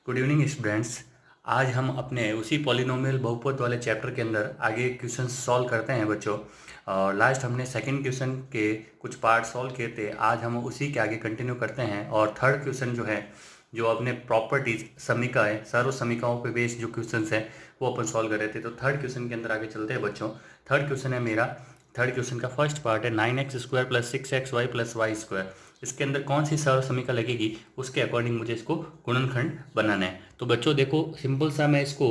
Good evening students. आज हम अपने उसी पॉलिनोमियल बहुपद वाले चैप्टर के अंदर आगे क्वेश्चन सॉल्व करते हैं बच्चों। और लास्ट हमने सेकंड क्वेश्चन के कुछ पार्ट सॉल्व किए थे। आज हम उसी के आगे कंटिन्यू करते हैं और थर्ड क्वेश्चन जो है, जो अपने प्रॉपर्टीज समीकरण सर्व समीकरणों पे बेस्ड जो क्वेश्चन है वो अपन सॉल्व कर रहे थे। तो थर्ड क्वेश्चन के अंदर आगे चलते हैं बच्चों। थर्ड क्वेश्चन है मेरा, थर्ड क्वेश्चन का फर्स्ट पार्ट है 9x² + 6xy + y²। इसके अंदर कौन सी सर्व समीकरण लगेगी उसके अकॉर्डिंग मुझे इसको गुणनखंड बनाना है। तो बच्चों देखो, सिंपल सा मैं इसको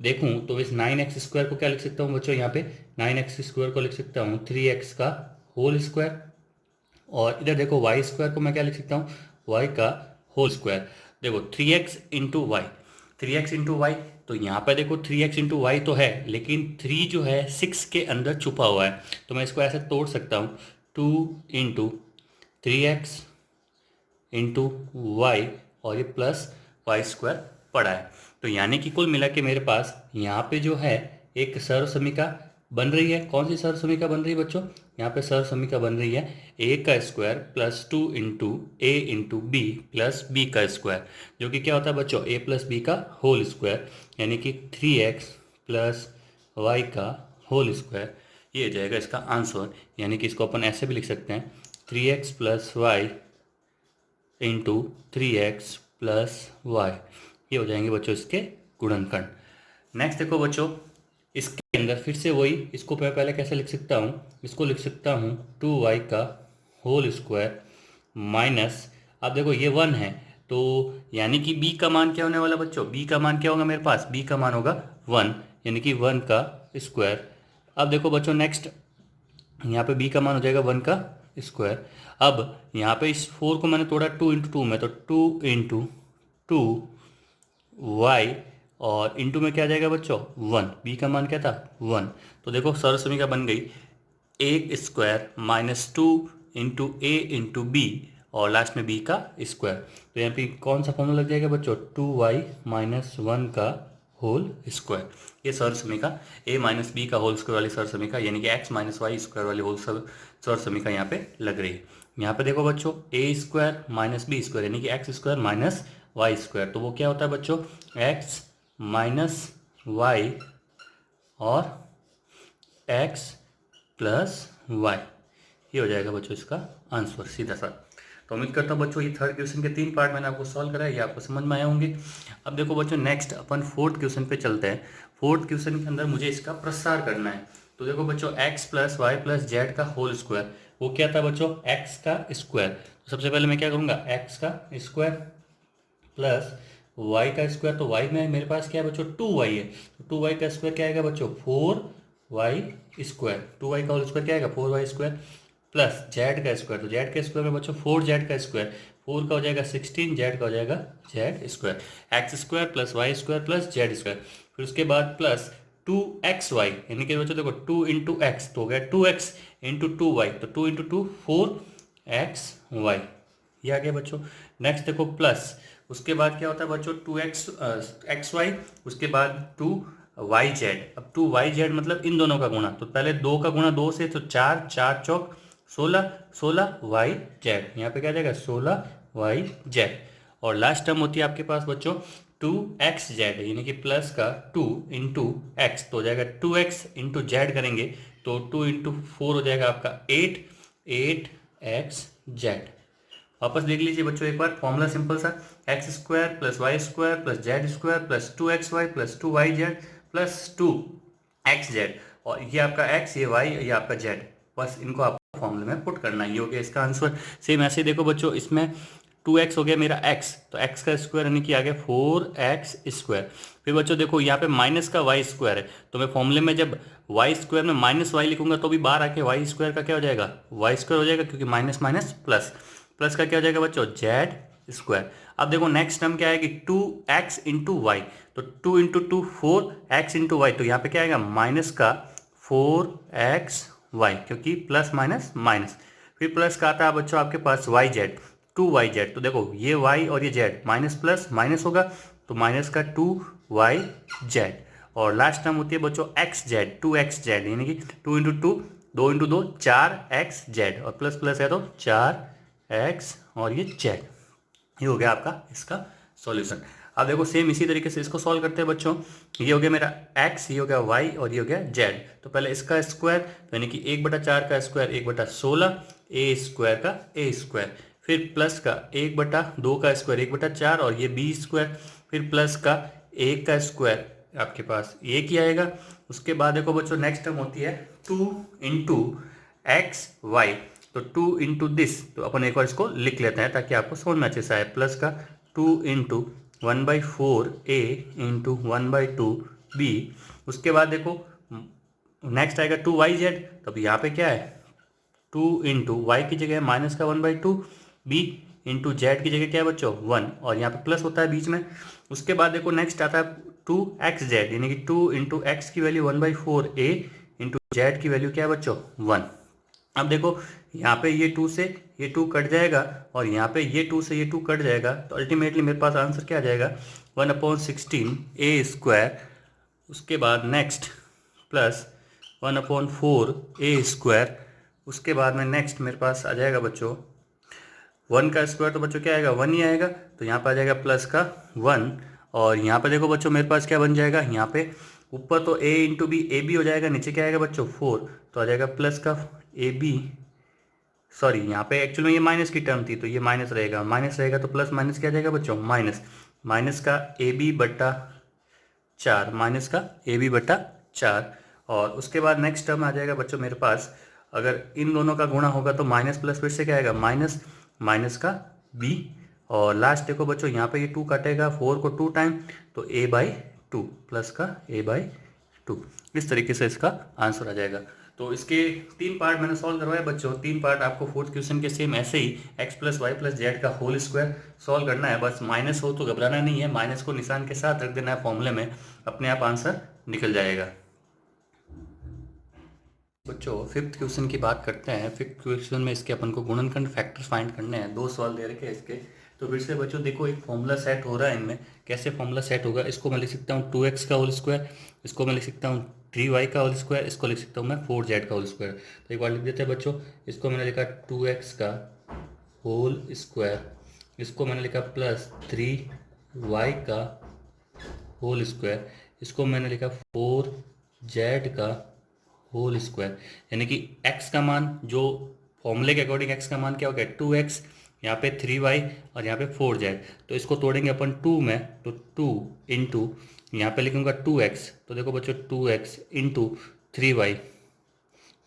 देखूं तो इस 9x² को क्या लिख सकता हूं बच्चों, यहाँ पे 9x² को लिख सकता हूँ 3x का होल स्क्वायर। और इधर देखो y² को मैं क्या लिख सकता हूँ, y का होल स्क्वायर। देखो 3x into Y, 3x into Y, तो यहाँ पे देखो 3x इंटू वाई तो है, लेकिन 3 जो है 6 के अंदर छुपा हुआ है। तो मैं इसको ऐसे तोड़ सकता हूँ, 2 इंटू 3x इंटू वाई और ये प्लस y² पड़ा है। तो यानी कि कुल मिला के मेरे पास यहाँ पे जो है एक सर्व समीकरण बन रही है। कौन सी सर्व समीकरण बन रही है बच्चों, यहाँ पे सर्व समीकरण बन रही है a का square plus 2 into A into B plus B का स्क्वायर, जो कि क्या होता है बच्चों, a प्लस बी का होल स्क्वायर, यानी कि 3x प्लस वाई का होल स्क्वायर। ये हो जाएगा इसका आंसर। यानी कि इसको अपन ऐसे भी लिख सकते हैं 3x plus Y into 3x plus Y. ये हो जाएंगे बच्चों इसके गुणनखंड। नेक्स्ट देखो बच्चों, इसके अंदर फिर से वही, इसको मैं पहले कैसे लिख सकता हूँ, इसको लिख सकता हूँ 2y का होल स्क्वायर माइनस, अब देखो ये 1 है, तो यानी कि b का मान क्या होने वाला बच्चों, b का मान क्या होगा मेरे पास, b का मान होगा 1, यानी कि 1 का स्क्वायर। अब देखो बच्चों नेक्स्ट, यहाँ पे b का मान हो जाएगा 1 का स्क्वायर। अब यहाँ पे इस 4 को मैंने तोड़ा 2 इंटू 2 में, तो 2 इंटू 2 वाई और इंटू में क्या आ जाएगा बच्चों 1, b का मान क्या था 1। तो देखो सर्व समीकरण बन गई a square minus 2 into A into B और लास्ट में b का स्क्वायर। तो यहाँ पे कौन सा फॉर्मूला लग जाएगा बच्चों, 2y माइनस 1 का होल स्क्वायर। ये सर्व समीकरण a माइनस बी का होल स्क्वायर वाली सर्व समीकरण, यानी कि x माइनस वाई स्क्वायर वाली होल सर्व समीकरण यहाँ पे लग रही है। यहाँ पे देखो बच्चों a square minus B square, यानी कि x square minus Y square, तो वो क्या होता है बच्चों, x माइनस वाई और x प्लस वाई। ये हो जाएगा बच्चों इसका आंसर सीधा सा। तो उम्मीद करता हूँ बच्चों ये थर्ड क्वेश्चन के 3 पार्ट मैंने आपको सॉल्व कराया, ये आपको समझ में आए होंगे। अब देखो बच्चों नेक्स्ट अपन फोर्थ क्वेश्चन पे चलते हैं। फोर्थ क्वेश्चन के अंदर मुझे इसका प्रसार करना है। तो देखो बच्चों x plus Y plus Z का होल स्क्वायर, वो क्या था बच्चों, x का स्क्वायर। तो सबसे पहले मैं क्या करूँगा, x का स्क्वायर प्लस y का स्क्वायर, तो y में मेरे पास क्या है बच्चों 2y है, तो 2y का स्क्वायर क्या आएगा बच्चों 4y स्क्वायर, 2y का होल स्क्वायर क्या आएगा 4y स्क्वायर प्लस z का स्क्वायर, तो z का स्क्वायर में बच्चों 4z का स्क्वायर, 4 का हो जाएगा 16, z का हो जाएगा z square, X square plus Y square plus Z square. फिर उसके बाद प्लस 2xy, यानी कि बच्चों देखो 2 इंटू एक्स, तो हो गया 2x इंटू 2y, तो 2 इंटू 2 4xy। ये आ गया बच्चों। नेक्स्ट देखो प्लस, उसके बाद क्या होता है बच्चों 2x xy, उसके बाद 2yz। अब 2yz मतलब इन दोनों का गुणा, तो पहले 2 का गुणा 2 से, तो 4, 4 चौक 16, 16yz, यहाँ पे क्या आ जाएगा 16yz। और लास्ट टर्म होती है आपके पास बच्चों 2xz, यानी कि प्लस का 2 इंटू एक्स, तो हो जाएगा 2x इंटू जेड करेंगे तो 2 इंटू 4 हो जाएगा आपका 8, 8xz। वापस देख लीजिए बच्चों एक बार, फॉर्मूला सिंपल सा, X square plus Y square plus Z square plus 2xy plus 2yz plus 2xz, और ये आपका x, ये y, ये आपका z, बस इनको आपको फॉर्मूले में पुट करना है। ये हो गया इसका आंसर। सेम ऐसे देखो बच्चों, इसमें 2x हो गया मेरा x, तो x का स्क्वायर यानी कि आ गया 4x स्क्वायर। फिर बच्चों देखो यहाँ पे माइनस का y स्क्वायर है, तो मैं फॉर्मूले में जब y स्क्वायर में माइनस वाई लिखूंगा तो भी बाहर आके y स्क्वायर का क्या हो जाएगा, y स्क्वायर हो जाएगा, क्योंकि माइनस माइनस प्लस, प्लस का क्या हो जाएगा बच्चों जेड स्क्वायर। अब देखो नेक्स्ट टर्म क्या आएगी 2x इंटू वाई, तो 2 इंटू 2 4x इंटू वाई, तो यहाँ पे क्या आएगा माइनस का 4xy, क्योंकि प्लस माइनस माइनस। फिर प्लस का आता है बच्चों आपके पास yz, 2yz, तो देखो ये y और ये z, माइनस प्लस माइनस होगा, तो माइनस का 2yz। और लास्ट टर्म होती है बच्चों xz, 2xz, यानी कि 2 इंटू 2, 2 इंटू 2 4xz, और प्लस प्लस है तो 4x और ये z। ये हो गया आपका इसका सॉल्यूशन। अब देखो सेम इसी तरीके से इसको सॉल्व करते हैं बच्चों। ये हो गया मेरा x, ये हो गया y और ये हो गया z। तो पहले इसका स्क्वायर, तो यानी कि 1/4 का स्क्वायर 1/16, a स्क्वायर का a स्क्वायर, फिर प्लस का 1/2 का स्क्वायर 1/4 और ये b स्क्वायर, फिर प्लस का 1 का स्क्वायर आपके पास ये क्या आएगा। उसके बाद देखो बच्चों नेक्स्ट टर्म होती है 2 इंटू एक्स वाई। तो 2 इंटू दिस, तो अपन एक बार इसको लिख लेते हैं ताकि आपको समझ में अच्छे से आए। प्लस का 2 इंटू 1/4 ए इंटू 1/2 बी। उसके बाद देखो नेक्स्ट आएगा 2yz। तो अब यहाँ पे क्या है 2 इंटू वाई की जगह माइनस का 1/2 बी इंटू जेड की जगह क्या है बच्चों 1 और यहाँ पे प्लस होता है बीच में। उसके बाद देखो नेक्स्ट आता है 2xz यानी कि 2 इंटू एक्स की वैल्यू 1/4 ए इंटू जेड की वैल्यू क्या है बच्चों 1। अब देखो यहाँ पे ये 2 से ये 2 कट जाएगा और यहाँ पे ये 2 से ये 2 कट जाएगा। तो अल्टीमेटली मेरे पास आंसर क्या आ जाएगा 1/16 ए स्क्वायर। उसके बाद नेक्स्ट प्लस 1/4 ए स्क्वायर। उसके बाद में नेक्स्ट मेरे पास आ जाएगा बच्चों 1 का स्क्वायर, तो बच्चों क्या आएगा 1 ही आएगा। तो यहाँ पर आ जाएगा प्लस का 1 और यहाँ पे देखो बच्चों मेरे पास क्या बन जाएगा, यहाँ पे ऊपर तो a into B A B हो जाएगा, नीचे क्या आएगा बच्चों 4, तो आ जाएगा प्लस का ए बी। सॉरी यहाँ पे एक्चुअली में ये माइनस की टर्म थी तो ये माइनस रहेगा, माइनस रहेगा तो प्लस माइनस क्या आ जाएगा बच्चों माइनस, माइनस का ए बी बट्टा 4, माइनस का ए बी बट्टा 4। और उसके बाद नेक्स्ट टर्म आ जाएगा बच्चों मेरे पास, अगर इन दोनों का गुणा होगा तो माइनस प्लस फिर से क्या आएगा माइनस, माइनस का b। और लास्ट देखो बच्चों यहाँ पे ये 2 काटेगा 4 को 2 टाइम, तो a/2 प्लस का a/2। इस तरीके से इसका आंसर आ जाएगा। तो इसके 3 पार्ट मैंने सॉल्व करवाए बच्चों। 3 पार्ट आपको फोर्थ क्वेश्चन के सेम ऐसे ही x + y + z का होल स्क्वायर सॉल्व करना है। बस माइनस हो तो घबराना नहीं है, माइनस को निशान के साथ रख देना है फॉर्मूले में, अपने आप आंसर निकल जाएगा। बच्चों फिफ्थ क्वेश्चन की बात करते हैं। फिफ्थ क्वेश्चन में इसके अपन को गुणनखंड फैक्टर फाइंड करने हैं। 2 सवाल दे रखे हैं इसके। तो फिर से बच्चों देखो एक फॉर्मूला सेट हो रहा है इनमें। कैसे फॉर्मूला सेट होगा, इसको मैं लिख सकता हूँ 2x का होल स्क्वायर, इसको मैं लिख सकता हूँ 3y का होल स्क्वायर, इसको लिख सकता हूँ मैं 4z का होल स्क्वायर। तो एक बार लिख देते हैं बच्चों। इसको मैंने लिखा 2x का होल स्क्वायर, इसको मैंने लिखा प्लस 3y का होल स्क्वायर, इसको मैंने लिखा 4z का होल स्क्वायर। यानी कि x का मान जो फॉर्मूले के अकॉर्डिंग x का मान क्या हो गया 2x, यहाँ पे 3y और यहाँ पे 4z। तो इसको तोड़ेंगे अपन 2 में, तो 2 इंटू यहाँ पे लिखूंगा 2x। तो देखो बच्चों 2x इंटू 3y,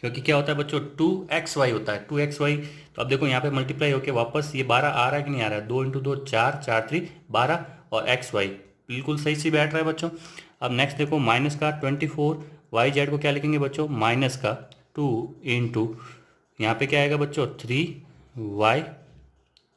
क्योंकि क्या होता है बच्चों 2xy होता है 2xy। तो अब देखो यहाँ पे मल्टीप्लाई होके वापस ये 12 आ रहा है कि नहीं आ रहा है, 2 इंटू 2 4, 4 3 12 और xy बिल्कुल सही से बैठ रहा है बच्चों। अब नेक्स्ट देखो माइनस का 24 वाई जेड को क्या लिखेंगे बच्चों माइनस का 2 इंटू यहाँ पे क्या आएगा बच्चों 3y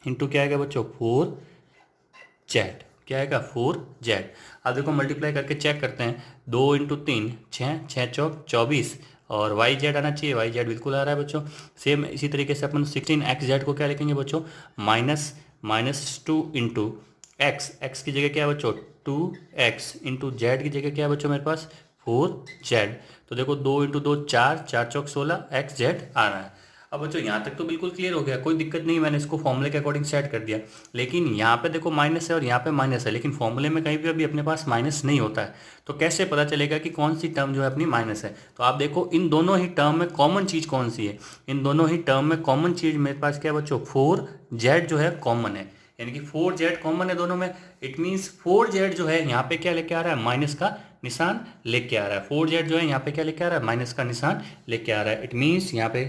इंटू क्या आएगा बच्चों 4z, क्या आएगा 4z। अब देखो मल्टीप्लाई करके चेक करते हैं, 2 इंटू 3 6, 6 चौक 24 और वाई जेड आना चाहिए, वाई जेड बिल्कुल आ रहा है बच्चों। सेम इसी तरीके से अपन 16xz को क्या लिखेंगे बच्चों -2 इंटू x की जगह क्या है बच्चों 2x इंटू जेड की जगह क्या है बच्चों मेरे पास 4z। तो देखो 2 इंटू 2 4, 4 चौक 16 xz आ रहा है। अब बच्चों यहाँ तक तो बिल्कुल क्लियर हो गया, कोई दिक्कत नहीं, मैंने इसको फॉर्मूले के अकॉर्डिंग सेट कर दिया। लेकिन यहाँ पे देखो माइनस है और यहाँ पे माइनस है, लेकिन फॉर्मूले में कहीं भी अभी अपने पास माइनस नहीं होता है। तो कैसे पता चलेगा कि कौन सी टर्म जो है अपनी माइनस है। तो आप देखो इन दोनों ही टर्म में कॉमन चीज़ कौन सी है, इन दोनों ही टर्म में कॉमन चीज़ मेरे पास क्या है बच्चों 4z जो है कॉमन है, यानी कि 4z कॉमन है दोनों में। इट मीन्स 4z जो है यहाँ पे क्या लेके आ रहा है माइनस का निशान लेके आ रहा है। 4z जो है यहाँ पे क्या लेके आ रहा है माइनस का निशान लेके आ रहा है। इट मीन्स यहाँ पे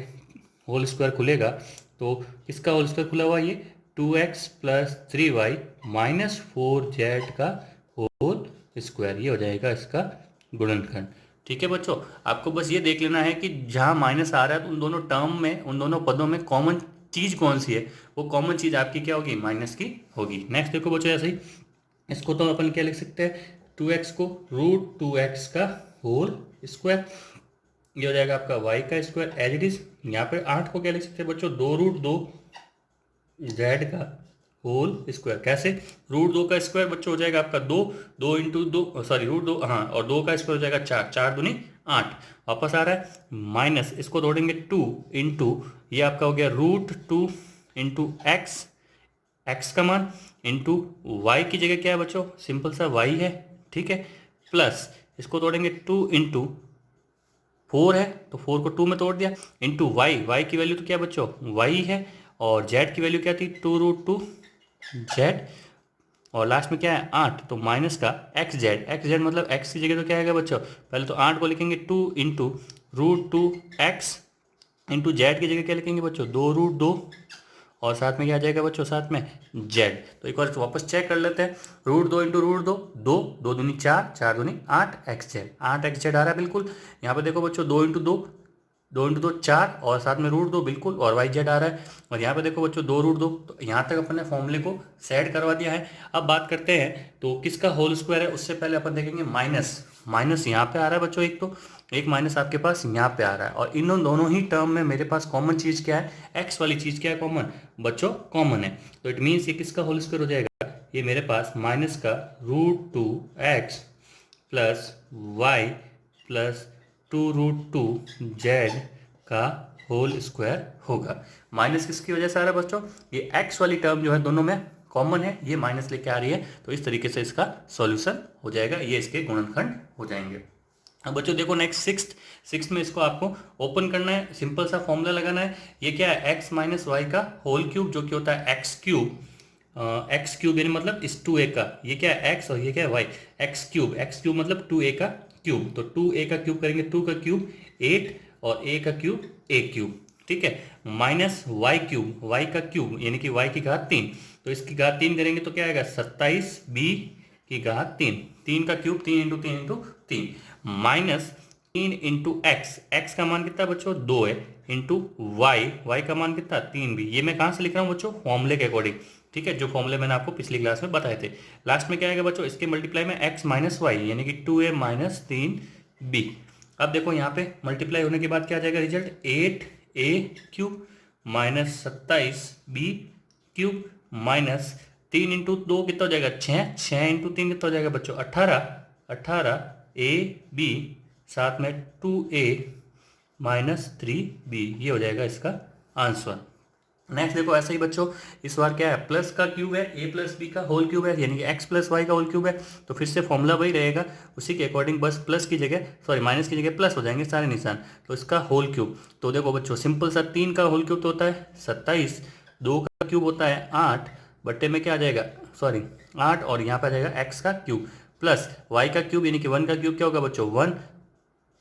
होल स्क्वायर खुलेगा तो किसका होल स्क्वायर खुला हुआ है ये 2x + 3y - 4z का होल स्क्वायर, ये हो जाएगा इसका गुणनखंड। ठीक है बच्चों, आपको बस ये देख लेना है कि जहाँ माइनस आ रहा है तो उन दोनों टर्म में उन दोनों पदों में कॉमन चीज़ कौन सी है, वो कॉमन चीज़ आपकी क्या होगी माइनस की होगी। नेक्स्ट देखो बच्चों ऐसे ही इसको तो अपन क्या लिख सकते हैं 2x को √2x का होल स्क्वायर, ये हो जाएगा आपका y का स्क्वायर एज इट इज। यहाँ पे 8 को क्या लिख सकते हैं बच्चों 2√2 z का होल स्क्वायर। कैसे √2 का स्क्वायर बच्चों हो जाएगा आपका 2 इंटू 2 सॉरी √2 हाँ, और 2 का स्क्वायर हो जाएगा 4, 4 दूनी 8 वापस आ रहा है माइनस, इसको तोड़ेंगे 2 इंटू ये आपका हो गया √2 इंटू x एक्स का मान इंटू वाई की जगह क्या है बच्चों, सिंपल सा वाई है, ठीक है, प्लस इसको तोड़ेंगे 2 into 4 है तो 4 को 2 में तोड़ दिया, इंटू वाई, वाई की वैल्यू तो क्या बच्चों वाई है, और जेड की वैल्यू क्या थी 2√2 जेड, और लास्ट में क्या है 8, तो माइनस का एक्स जेड मतलब एक्स की जगह तो क्या आएगा बच्चों, पहले तो 8 को लिखेंगे 2 into √2 एक्स, इंटू जेड की जगह क्या लिखेंगे बच्चों 2√2, और साथ में क्या आ जाएगा बच्चों साथ में जेड। तो एक बार वापस चेक कर लेते हैं, √2 into √2 दो, 2 दूनी 4, 4 दूनी 8 एक्स जेड आ रहा है बिल्कुल। यहाँ पे देखो बच्चों 2 into 2 4, और साथ में √2 बिल्कुल, और वाई जेड आ रहा है, और यहाँ पे देखो बच्चों 2√2। तो यहाँ तक अपन ने फॉर्मूले को सेट करवा दिया है। अब बात करते हैं तो किसका होल स्क्वायर है, उससे पहले अपन देखेंगे माइनस, माइनस यहाँ पे आ रहा है बच्चों, एक माइनस आपके पास यहाँ पे आ रहा है, और इन दोनों ही टर्म में मेरे पास कॉमन चीज़ क्या है, एक्स वाली चीज़ क्या है कॉमन बच्चों, कॉमन है। तो इट मीन्स ये किसका होल स्क्वायर हो जाएगा, ये मेरे पास माइनस का √2 X plus Y plus 2√2 Z का होल स्क्वायर होगा। माइनस किसकी वजह से आ रहा है बच्चों, ये एक्स वाली टर्म जो है दोनों में कॉमन है, ये माइनस लेके आ रही है, तो इस तरीके से इसका सॉल्यूशन हो जाएगा, ये इसके गुणनखंड हो जाएंगे। अब बच्चों देखो नेक्स्ट सिक्स में इसको आपको ओपन करना है, सिंपल सा फॉर्मूला लगाना है। ये क्या है, एक्स माइनस वाई का होल क्यूब, जो कि होता है एक्स क्यूब यानी मतलब इस 2a का, ये क्या है एक्स और ये क्या है वाई, एक्स क्यूब मतलब 2a का क्यूब, तो 2a का क्यूब करेंगे 2 का क्यूब 8, और a का क्यूब a क्यूब, ठीक है, माइनस वाई का क्यूब यानी कि y की घात 3, तो इसकी घात 3 करेंगे तो क्या आएगा 27b की घात 3, 3 का क्यूब 3 माइनस 3 इंटू एक्स का मान कितना बच्चों 2 है, इंटू वाई का मान कितना 3 भी, ये मैं कहाँ से लिख रहा हूँ बच्चों फॉर्मूले के अकॉर्डिंग, ठीक है, जो फॉर्मूले मैंने आपको पिछली क्लास में बताए थे। लास्ट में क्या आएगा बच्चों, इसके मल्टीप्लाई में एक्स माइनस वाई यानी कि 2a माइनस 3b। अब देखो यहाँ पे मल्टीप्लाई होने के बाद क्या आ जाएगा result, 8a cube minus 27b cube minus 3 into 2 कितना हो जाएगा 6 इंटू 3 कितना हो जाएगा बच्चों 18 ए बी, साथ में 2a माइनस 3b, ये हो जाएगा इसका आंसर। नेक्स्ट देखो ऐसे ही बच्चों, इस बार क्या है प्लस का क्यूब है, a प्लस बी का होल क्यूब है, यानी कि x प्लस वाई का होल क्यूब है, तो फिर से फॉर्मूला वही रहेगा, उसी के अकॉर्डिंग बस प्लस की जगह सॉरी माइनस की जगह प्लस हो जाएंगे सारे निशान, तो इसका होल क्यूब। तो देखो बच्चों सिंपल सा 3 का होल क्यूब तो होता है 27, 2 का क्यूब होता है 8, बट्टे में क्या आ जाएगा 8, और यहाँ पर आ जाएगा एक्स का क्यूब प्लस वाई का क्यूब यानी कि 1 का क्यूब क्या होगा बच्चों 1,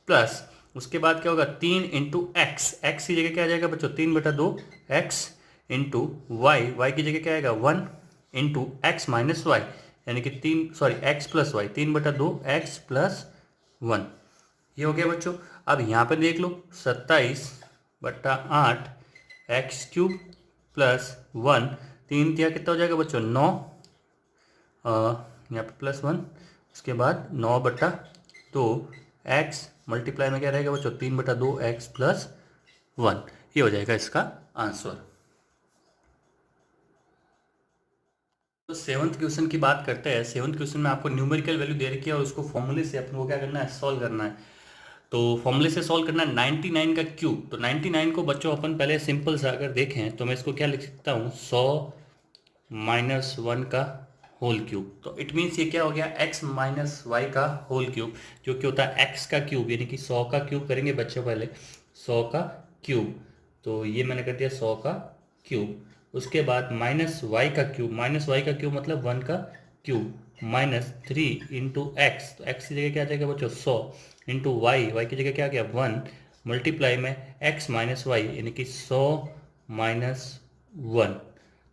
प्लस उसके बाद क्या होगा 3 इंटू एक्स की जगह क्या आ जाएगा बच्चों 3/2 एक्स इंटू वाई की जगह क्या आएगा 1 इंटू एक्स माइनस वाई यानी कि X plus Y 3/2 X plus 1, ये हो गया बच्चों। अब यहाँ पे देख लो 27/8 एक्स क्यूब प्लस 1, 3 दिया कितना हो जाएगा बच्चों 9, यहाँ पे +1, उसके बाद 9/2 एक्स मल्टीप्लाई में क्या रहेगा बच्चों 3/2 एक्स प्लस 1, ये हो जाएगा इसका आंसर। तो सेवन्थ क्वेश्चन की बात करते हैं। सेवन्थ क्वेश्चन में आपको न्यूमेरिकल वैल्यू दे रखी है और उसको फॉर्मूले से अपने को क्या करना है सॉल्व करना है। तो फॉर्मूले से सॉल्व करना है 99 का क्यूब। तो 99 को बच्चों अपन पहले सिंपल सा अगर देखें तो मैं इसको क्या लिख सकता हूँ 100 माइनस 1 का होल क्यूब। तो इट मीन्स ये क्या हो गया x माइनस वाई का होल क्यूब, जो कि होता है x का क्यूब यानी कि 100 का क्यूब करेंगे बच्चों पहले 100 का क्यूब। तो ये मैंने कर दिया 100 का क्यूब। उसके बाद माइनस वाई का क्यूब मतलब 1 का क्यूब माइनस 3 इंटू एक्स। तो एक्स की जगह क्या आ जाएगा बच्चों 100 इंटू वाई की जगह क्या आ गया 1 मल्टीप्लाई में x माइनस वाई यानी कि 100 माइनस 1।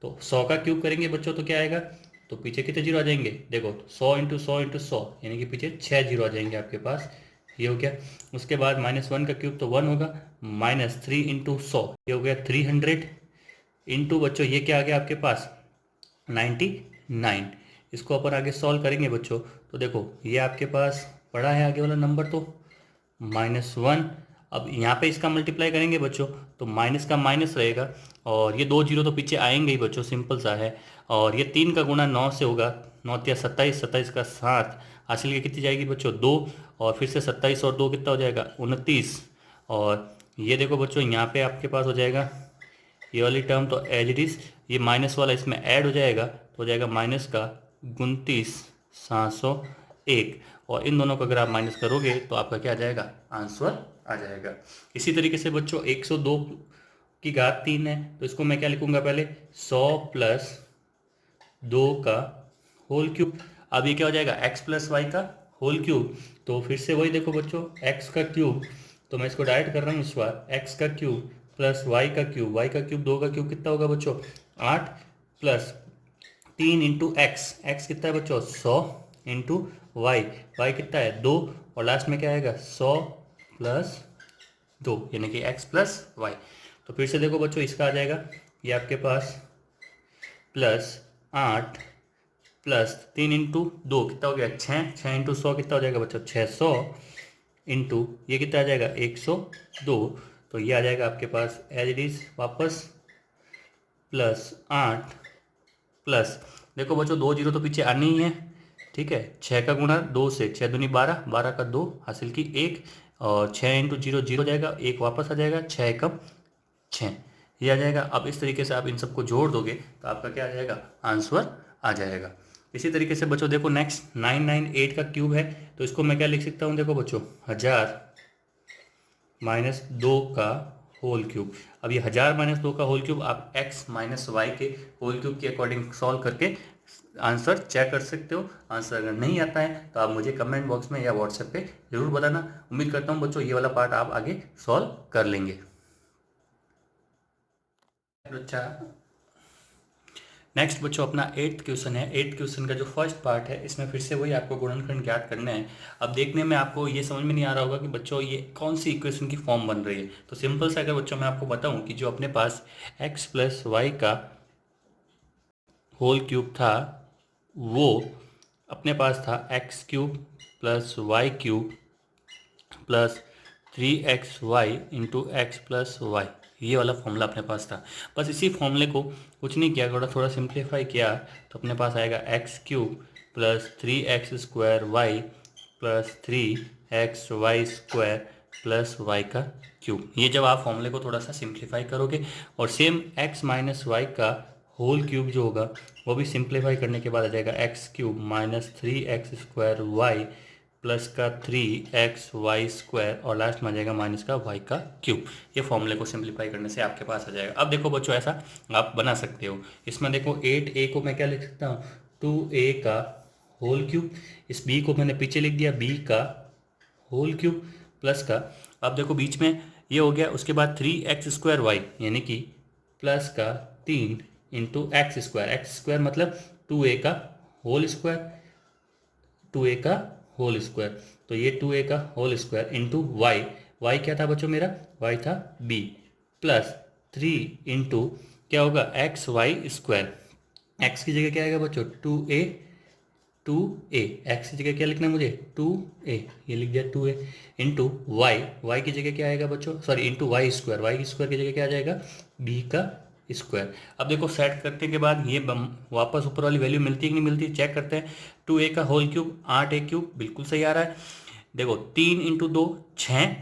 तो 100 का क्यूब करेंगे बच्चों तो क्या आएगा, तो पीछे कितने जीरो आ जाएंगे देखो 100 इंटू 100 इंटू 100 यानी कि पीछे 6 जीरो आ जाएंगे आपके पास, ये हो गया। उसके बाद -1 का क्यूब तो 1 होगा, -3 इंटू 100 ये हो गया 300 इंटू बच्चों ये क्या आ गया आपके पास 99। इसको अपन आगे सॉल्व करेंगे बच्चों तो देखो ये आपके पास पड़ा है आगे वाला नंबर तो -1। अब यहाँ पे इसका मल्टीप्लाई करेंगे बच्चों तो माइनस का माइनस रहेगा और ये 2 जीरो तो पीछे आएंगे ही बच्चों, सिंपल सा है। और ये 3 का गुणा 9 से होगा, 9 या 27, 27 का 7 हासिल के कितनी जाएगी बच्चों 2, और फिर से 27 और 2 कितना हो जाएगा 29। और ये देखो बच्चों यहाँ पे आपके पास हो जाएगा ये वाली टर्म तो एज इट इज़, ये माइनस वाला इसमें ऐड हो जाएगा तो हो जाएगा माइनस का 29,701, और इन दोनों को अगर आप माइनस करोगे तो आपका क्या आ जाएगा, आंसर आ जाएगा। इसी तरीके से बच्चों 102 की घात 3 है, तो इसको मैं क्या लिखूंगा, पहले 100 प्लस 2 का होल क्यूब। अब ये क्या हो जाएगा, x प्लस वाई का होल क्यूब। तो फिर से वही देखो बच्चों, x का क्यूब, तो मैं इसको डायरेक्ट कर रहा हूँ इस बार, x का क्यूब प्लस y का क्यूब, y का क्यूब 2 का क्यूब कितना होगा बच्चों 8, प्लस 3 इंटू एक्स, एक्स कितना है बच्चों 100, इंटू वाई, वाई कितना है 2, और लास्ट में क्या आएगा 100 प्लस 2, यानी कि x प्लस वाई। तो फिर से देखो बच्चों, इसका आ जाएगा ये आपके पास प्लस 8 प्लस 3 इंटू 2 कितना हो गया 6, 6 इंटू 100 कितना हो जाएगा बच्चों 600, इंटू ये कितना आ जाएगा 102, तो ये आ जाएगा आपके पास एज इट इज वापस प्लस 8 प्लस, देखो बच्चों 2 जीरो तो पीछे आनी ही है, ठीक है, 6 का गुणा 2 से, 6 दूनी 12, 12 का 2 हासिल की 1, और 6 इंटू 0 0 जाएगा, 1 वापस आ जाएगा, 6 कम 6, ये आ जाएगा। अब इस तरीके से आप इन सबको जोड़ दोगे तो आपका क्या आ जाएगा, आंसर आ जाएगा। इसी तरीके से बच्चों देखो नेक्स्ट 998 का क्यूब है, तो इसको मैं क्या लिख सकता हूँ, देखो बच्चों 1000 माइनस 2 का होल क्यूब। अब ये 1000 माइनस 2 का होल क्यूब आप x माइनस वाई के होल क्यूब के अकॉर्डिंग सॉल्व करके आंसर चेक कर सकते हो। आंसर अगर नहीं आता है तो आप मुझे कमेंट बॉक्स में या व्हाट्सएप पे जरूर बताना। उम्मीद करता हूँ बच्चों ये वाला पार्ट आप आगे सॉल्व कर लेंगे। अच्छा, नेक्स्ट बच्चों अपना 8th क्वेश्चन है। 8th क्वेश्चन का जो फर्स्ट पार्ट है, इसमें फिर से वही आपको गुणनखंड ज्ञात करना है। अब देखने में आपको ये समझ में नहीं आ रहा होगा कि बच्चों ये कौन सी इक्वेशन की फॉर्म बन रही है। तो सिंपल सा अगर बच्चों मैं आपको बताऊं कि जो अपने पास x प्लस वाई का होल क्यूब था, वो अपने पास था X cube plus Y cube plus 3xy into X plus Y, ये वाला फॉर्मूला अपने पास था। बस इसी फॉर्मूले को कुछ नहीं किया, थोड़ा थोड़ा सिंप्लीफाई किया तो अपने पास आएगा X cube plus 3x² Y plus 3xy square plus Y का क्यूब। ये जब आप फॉर्मूले को थोड़ा सा सिंप्लीफाई करोगे, और सेम x माइनस वाई का होल क्यूब जो होगा वो भी सिंप्लीफाई करने के बाद आ जाएगा X cube minus 3x² Y plus का 3xy स्क्वायर, और लास्ट में आ जाएगा माइनस का y का क्यूब। ये फॉर्मूले को सिंप्लीफाई करने से आपके पास आ जाएगा। अब देखो बच्चों ऐसा आप बना सकते हो। इसमें देखो 8a को मैं क्या लिख सकता हूँ, 2a का होल क्यूब, इस b को मैंने पीछे लिख दिया b का होल क्यूब प्लस का, अब देखो बीच में ये हो गया, उसके बाद 3x² वाई यानी कि प्लस का 3 इंटू एक्स स्क्वायर मतलब 2a का होल स्क्वायर, 2a का होल स्क्वायर, तो ये 2a का whole square into Y, Y क्या था बच्चों मेरा, वाई था b, प्लस 3 इंटू क्या होगा एक्स वाई स्क्वायर, एक्स की जगह क्या आएगा बच्चों 2a, 2a, एक्स की जगह क्या लिखना है मुझे 2a, ये लिख दिया 2a, इंटू वाई, वाई की जगह क्या आएगा बच्चों, सॉरी इंटू वाई स्क्वायर की जगह क्या आ जाएगा b का स्क्वायर। अब देखो सेट करने के बाद ये वापस ऊपर वाली वैल्यू मिलती है कि नहीं मिलती, चेक करते हैं। 2a का होल क्यूब 8a क्यूब बिल्कुल सही आ रहा है। देखो 3 इंटू 2 6,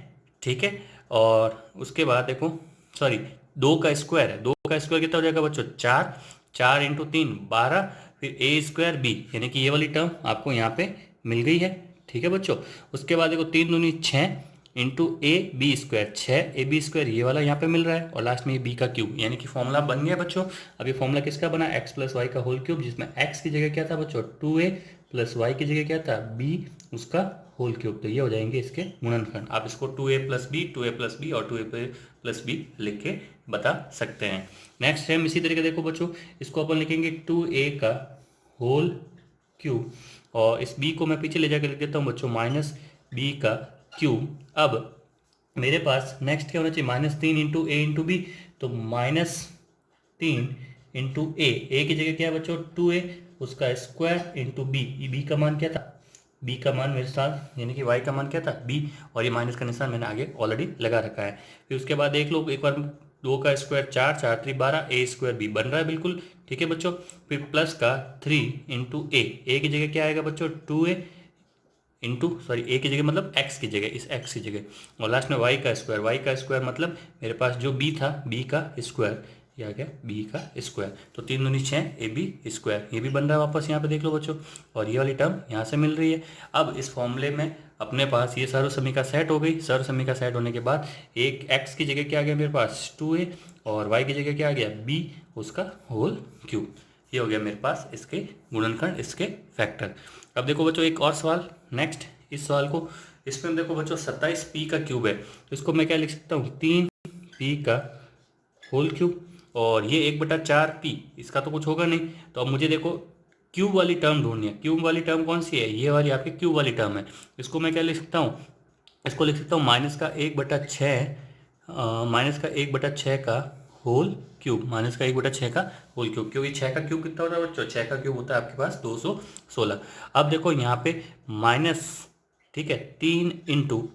ठीक है, और उसके बाद देखो सॉरी 2 का स्क्वायर है, 2 का स्क्वायर कितना हो जाएगा बच्चों 4, 4 इंटू 3 12, फिर a स्क्वायर b, यानी कि ये वाली टर्म आपको यहाँ पे मिल गई है, ठीक है बच्चों। उसके बाद देखो 3 दूनी 6 into A B square, 6ab square ये वाला यहाँ पे मिल रहा है, और लास्ट में ये b का क्यूब, यानी कि फॉर्मूला बन गया बच्चों। अब ये फॉर्मूला किसका बना, x प्लस वाई का होल क्यूब, जिसमें x की जगह क्या था बच्चों 2a प्लस वाई की जगह क्या था b उसका होल क्यूब, तो ये हो जाएंगे इसके गुणनखंड। आप इसको 2a plus B, 2a plus B और 2a प्लस बी लिख के बता सकते हैं। नेक्स्ट सेम इसी तरीके देखो बच्चों, इसको अपन लिखेंगे 2a का होल क्यूब, और इस b को मैं पीछे ले जाकर लिख देता हूँ बच्चों माइनस b का क्यूब। अब मेरे पास नेक्स्ट क्या होना चाहिए, -3 इंटू ए इंटू बी, तो -3 इंटू ए की जगह क्या है बच्चों 2a उसका स्क्वायर इंटू बी का मान क्या था, b का मान मेरे साथ यानी कि y का मान क्या था b, और ये माइनस का निशान मैंने आगे ऑलरेडी लगा रखा है। फिर उसके बाद देख लो एक बार 2 का स्क्वायर 4, 4 3 12, a स्क्वायर b बन रहा है बिल्कुल, ठीक है बच्चों। फिर प्लस का 3 इंटू ए की जगह क्या आएगा बच्चों 2a इंटू सॉरी ए की जगह मतलब एक्स की जगह, इस एक्स की जगह, और लास्ट में वाई का स्क्वायर मतलब मेरे पास जो बी था बी का स्क्वायर, ये आ गया बी का स्क्वायर। तो 3 दूनी 6 ए बी स्क्वायर, ये भी बन रहा है वापस यहाँ पे देख लो बच्चों, और ये वाली टर्म यहाँ से मिल रही है। अब इस फॉर्मूले में अपने पास ये सर्वसमीका सेट हो गई। सर्वसमीका सेट होने के बाद एक एक्स की जगह क्या आ गया मेरे पास 2a, और y की जगह क्या आ गया b उसका होल क्यूब। ये हो गया मेरे पास इसके गुणनखंड, इसके फैक्टर। अब देखो बच्चों एक और सवाल नेक्स्ट, इस सवाल को, इसमें देखो बच्चों 27p का क्यूब है, तो इसको मैं क्या लिख सकता हूँ 3p का होल क्यूब, और ये 1/4p, इसका तो कुछ होगा नहीं। तो अब मुझे देखो क्यूब वाली टर्म ढूंढनी है। क्यूब वाली टर्म कौन सी है, ये वाली आपकी क्यूब वाली टर्म है। इसको मैं क्या लिख सकता हूँ, इसको लिख सकता हूँ -1/6 का होल क्यूब, -1/6 का होल क्यूब, क्योंकि 6 का क्यूब कितना होता है बच्चों, 6 का क्यूब होता है आपके पास 216। अब देखो यहाँ पे माइनस, ठीक है, 3 इंटू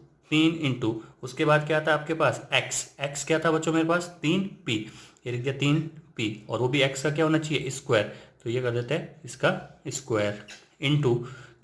उसके बाद क्या था आपके पास एक्स क्या था बच्चों मेरे पास 3p, ये लिख दिया 3p, और वो भी एक्स का क्या होना चाहिए स्क्वायर, तो ये कर देते हैं इसका स्क्वायर, इंटू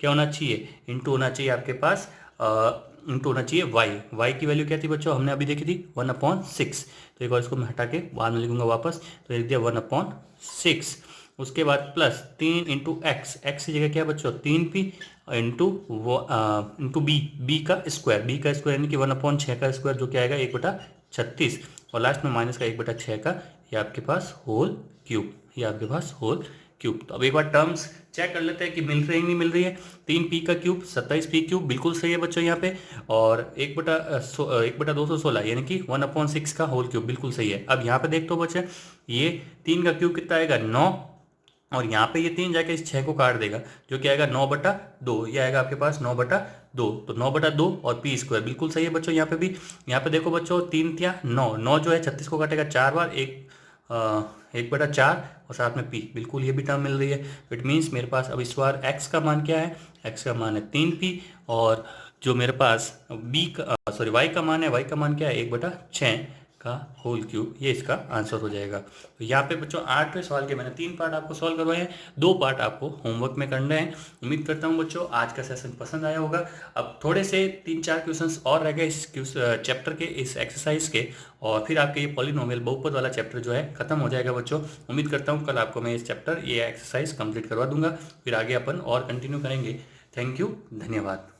क्या होना चाहिए, इंटू होना चाहिए आपके पास इंटू होना चाहिए वाई की वैल्यू क्या थी बच्चों, हमने अभी देखी थी 1/6। तो एक बार इसको मैं हटा के बाद में लिखूंगा वापस, तो लिख दिया 1/6। उसके बाद प्लस 3 इंटू एक्स की जगह क्या है बच्चों 3p, इंटू बी का स्क्वायर यानी कि 1/6 का स्क्वायर, जो क्या आएगा 1/36, और लास्ट में माइनस का 1/6 का, ये आपके पास होल क्यूब, ये आपके पास होल क्यूब। तो अब एक बार टर्म्स चेक कर लेते हैं कि मिल रही है नहीं मिल रही है। 3p का क्यूब 27p क्यूब बिल्कुल सही है बच्चों यहाँ पे, और 1/216 यानी कि 1/6 का होल क्यूब बिल्कुल सही है। अब यहाँ पे देख तो बच्चे, ये 3 का क्यूब कितना आएगा 9, और यहाँ पे ये 3 जाके इस 6 को काट देगा, जो क्या आएगा 9/2, ये आएगा आपके पास 9/2, तो 9/2 और p स्क्वायर बिल्कुल सही है बच्चों यहाँ पे भी। यहाँ पे देखो बच्चों 3 तिया 9 जो है 36 को काटेगा 4 बार, 1/4 और साथ में p, बिल्कुल ये भी टर्म मिल रही है। इट मीन्स मेरे पास अब इस बार x का मान क्या है, x का मान है 3p, और जो मेरे पास y का मान है, y का मान क्या है 1/6 का होल क्यूब, ये इसका आंसर हो जाएगा। तो यहाँ पे बच्चों 8वें सवाल के मैंने 3 पार्ट आपको सॉल्व करवाए हैं, 2 पार्ट आपको होमवर्क में करने हैं। उम्मीद करता हूँ बच्चों आज का सेशन पसंद आया होगा। अब थोड़े से 3-4 क्वेश्चंस और रह गए इस चैप्टर के, इस एक्सरसाइज के, और फिर आपके ये पॉलिनोमियल बहुपद वाला चैप्टर जो है खत्म हो जाएगा बच्चों। उम्मीद करता हूँ कल आपको मैं इस चैप्टर ये एक्सरसाइज कंप्लीट करवा दूंगा, फिर आगे अपन और कंटिन्यू करेंगे। थैंक यू, धन्यवाद।